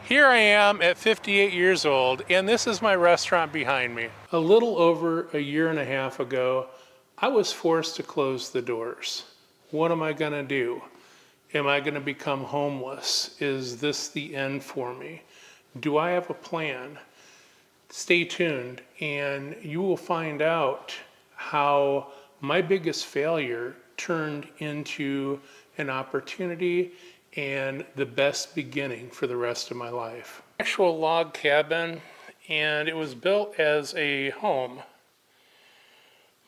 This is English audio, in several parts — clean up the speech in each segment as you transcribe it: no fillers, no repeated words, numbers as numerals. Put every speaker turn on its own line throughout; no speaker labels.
Here I am at 58 years old, and this is my restaurant behind me. A little over a year and a half ago, I was forced to close the doors. What am I gonna do? Am I gonna become homeless? Is this the end for me? Do I have a plan? Stay tuned, and you will find out how my biggest failure turned into an opportunity and the best beginning for the rest of my life. Actual log cabin, and it was built as a home.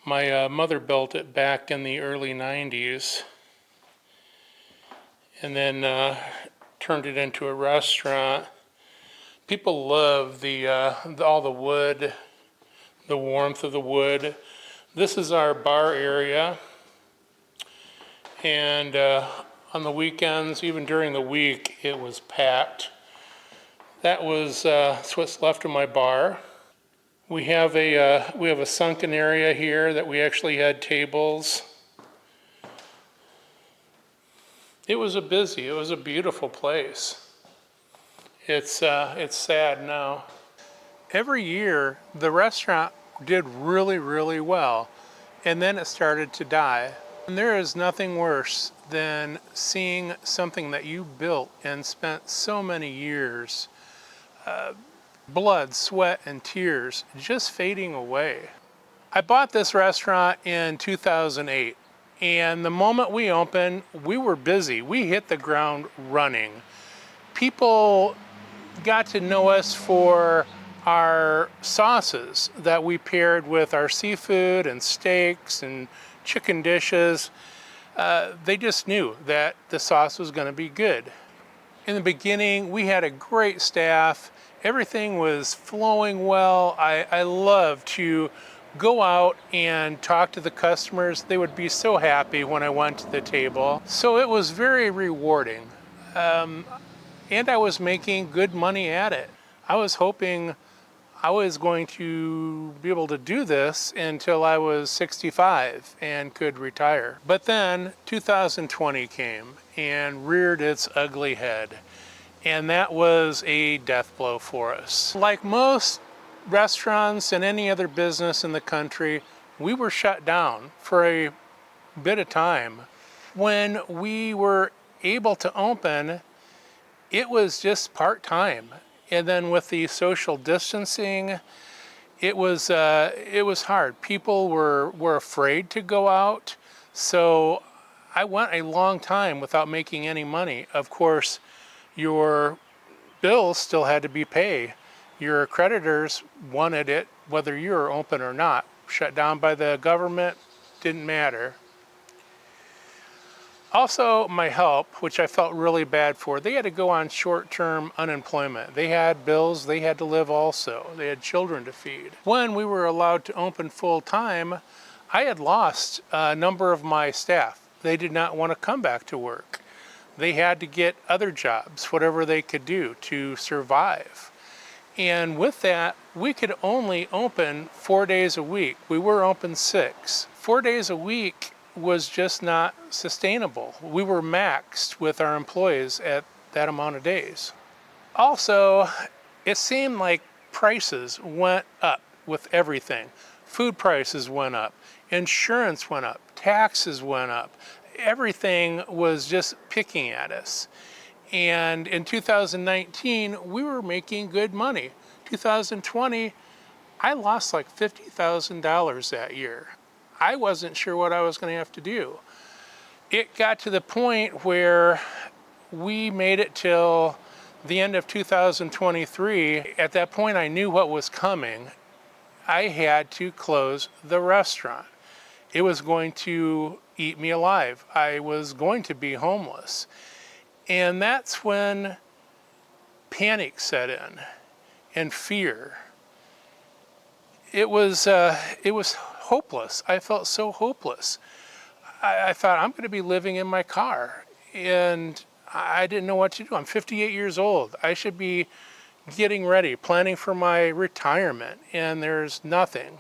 My mother built it back in the early 90s and then turned it into a restaurant. People love all the wood, the warmth of the wood. This is our bar area, and on the weekends, even during the week, it was packed. That's what's left of my bar. We have a sunken area here that we actually had tables. It was a beautiful place. It's sad now. Every year, the restaurant did really, really well, and then it started to die. And there is nothing worse than seeing something that you built and spent so many years, blood, sweat, and tears, just fading away. I bought this restaurant in 2008, and the moment we opened, we were busy. We hit the ground running. People got to know us for our sauces that we paired with our seafood and steaks and chicken dishes. They just knew that the sauce was going to be good. In the beginning, we had a great staff. Everything was flowing well. I love to go out and talk to the customers. They would be so happy when I went to the table. So it was very rewarding. And I was making good money at it. I was hoping I was going to be able to do this until I was 65 and could retire. But then 2020 came and reared its ugly head. And that was a death blow for us. Like most restaurants and any other business in the country, we were shut down for a bit of time. When we were able to open, it was just part-time. And then with the social distancing, it was hard. People were afraid to go out. So I went a long time without making any money. Of course, your bills still had to be paid. Your creditors wanted it, whether you were open or not. Shut down by the government, didn't matter. Also, my help, which I felt really bad for, they had to go on short-term unemployment. They had bills they had to live also. They had children to feed. When we were allowed to open full-time, I had lost a number of my staff. They did not want to come back to work. They had to get other jobs, whatever they could do to survive. And with that, we could only open 4 days a week. We were open 6. 4 days a week was just not sustainable. We were maxed with our employees at that amount of days. Also, it seemed like prices went up with everything. Food prices went up, insurance went up, taxes went up. Everything was just picking at us. And in 2019, we were making good money. 2020, I lost like $50,000 that year. I wasn't sure what I was going to have to do. It got to the point where we made it till the end of 2023. At that point, I knew what was coming. I had to close the restaurant. It was going to eat me alive. I was going to be homeless. And that's when panic set in and fear. It was hopeless. I felt so hopeless. I thought, I'm going to be living in my car, and I didn't know what to do. I'm 58 years old. I should be getting ready, planning for my retirement, and there's nothing.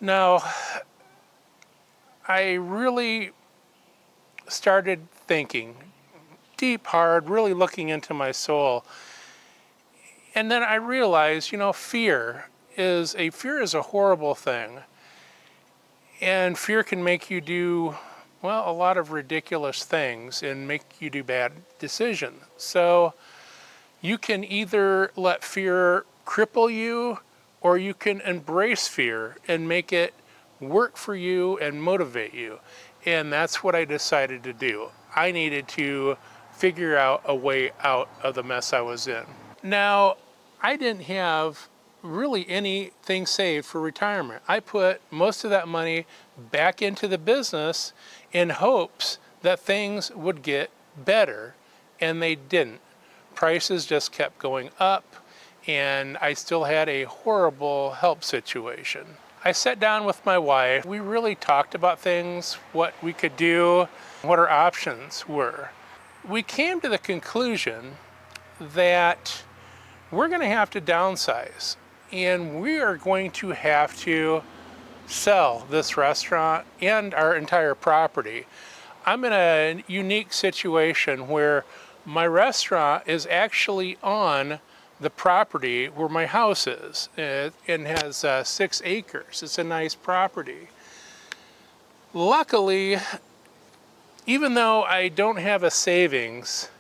Now, I really started thinking, deep, hard, really looking into my soul. And then I realized, you know, fear is a horrible thing. And fear can make you do, well, a lot of ridiculous things and make you do bad decisions. So you can either let fear cripple you, or you can embrace fear and make it work for you and motivate you. And that's what I decided to do. I needed to figure out a way out of the mess I was in. Now, I didn't have really anything saved for retirement. I put most of that money back into the business in hopes that things would get better, and they didn't. Prices just kept going up, and I still had a horrible health situation. I sat down with my wife. We really talked about things, what we could do, what our options were. We came to the conclusion that we're going to have to downsize, and we are going to have to sell this restaurant and our entire property. I'm in a unique situation where my restaurant is actually on the property where my house is. It has 6 acres. It's a nice property. Luckily, even though I don't have a savings,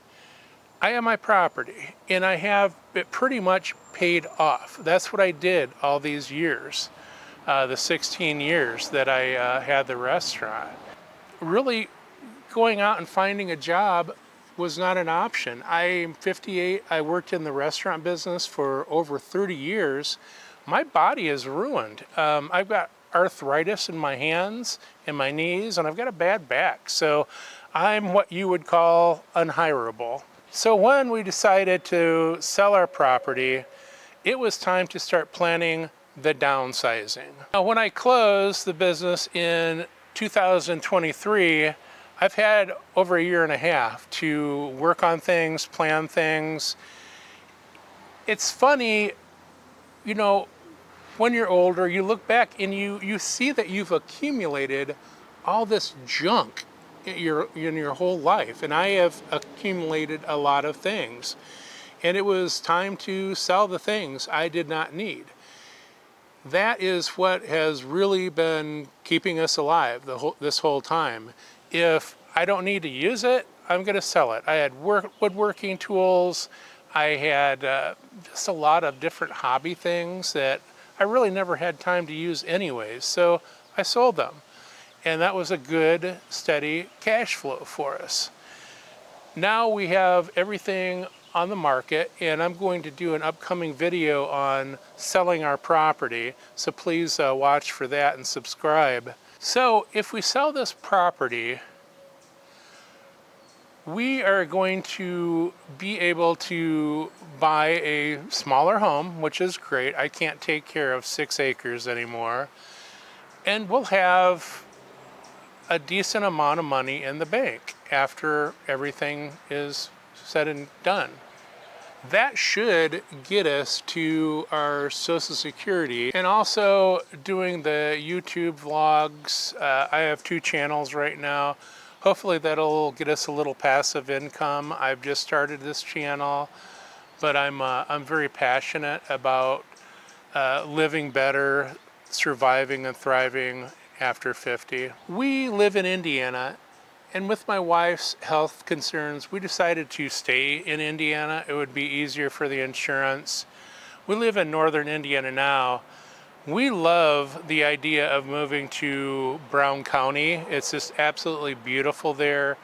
I have my property, and I have it pretty much paid off. That's what I did all these years, the 16 years that I had the restaurant. Really, going out and finding a job was not an option. I'm 58. I worked in the restaurant business for over 30 years. My body is ruined. I've got arthritis in my hands and my knees, and I've got a bad back. So I'm what you would call unhireable. So when we decided to sell our property, it was time to start planning the downsizing. Now, when I closed the business in 2023, I've had over a year and a half to work on things, plan things. It's funny, you know, when you're older, you look back and you see that you've accumulated all this junk in your whole life. And I have accumulated a lot of things. And it was time to sell the things I did not need. That is what has really been keeping us alive this whole time. If I don't need to use it, I'm going to sell it. I had woodworking tools. I had just a lot of different hobby things that I really never had time to use anyways. So I sold them. And that was a good, steady cash flow for us. Now we have everything on the market, and I'm going to do an upcoming video on selling our property. So please watch for that and subscribe. So if we sell this property, we are going to be able to buy a smaller home, which is great. I can't take care of 6 acres anymore. And we'll have a decent amount of money in the bank after everything is said and done. That should get us to our Social Security. And also doing the YouTube vlogs. I have 2 channels right now. Hopefully that'll get us a little passive income. I've just started this channel, but I'm very passionate about living better, surviving and thriving after 50. We live in Indiana, and with my wife's health concerns, we decided to stay in Indiana. It would be easier for the insurance. We live in northern Indiana now. We love the idea of moving to Brown County. It's just absolutely beautiful there.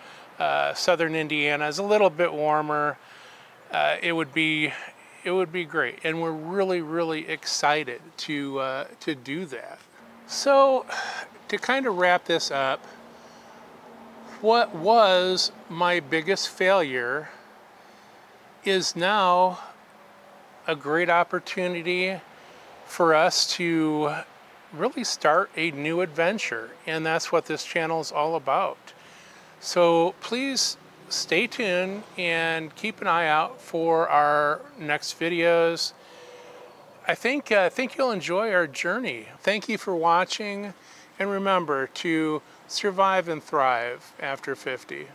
Southern Indiana is a little bit warmer. It would be great, and we're really excited to do that. So, to kind of wrap this up, what was my biggest failure is now a great opportunity for us to really start a new adventure, and that's what this channel is all about. So please stay tuned and keep an eye out for our next videos. I think you'll enjoy our journey. Thank you for watching, and remember to survive and thrive after 50.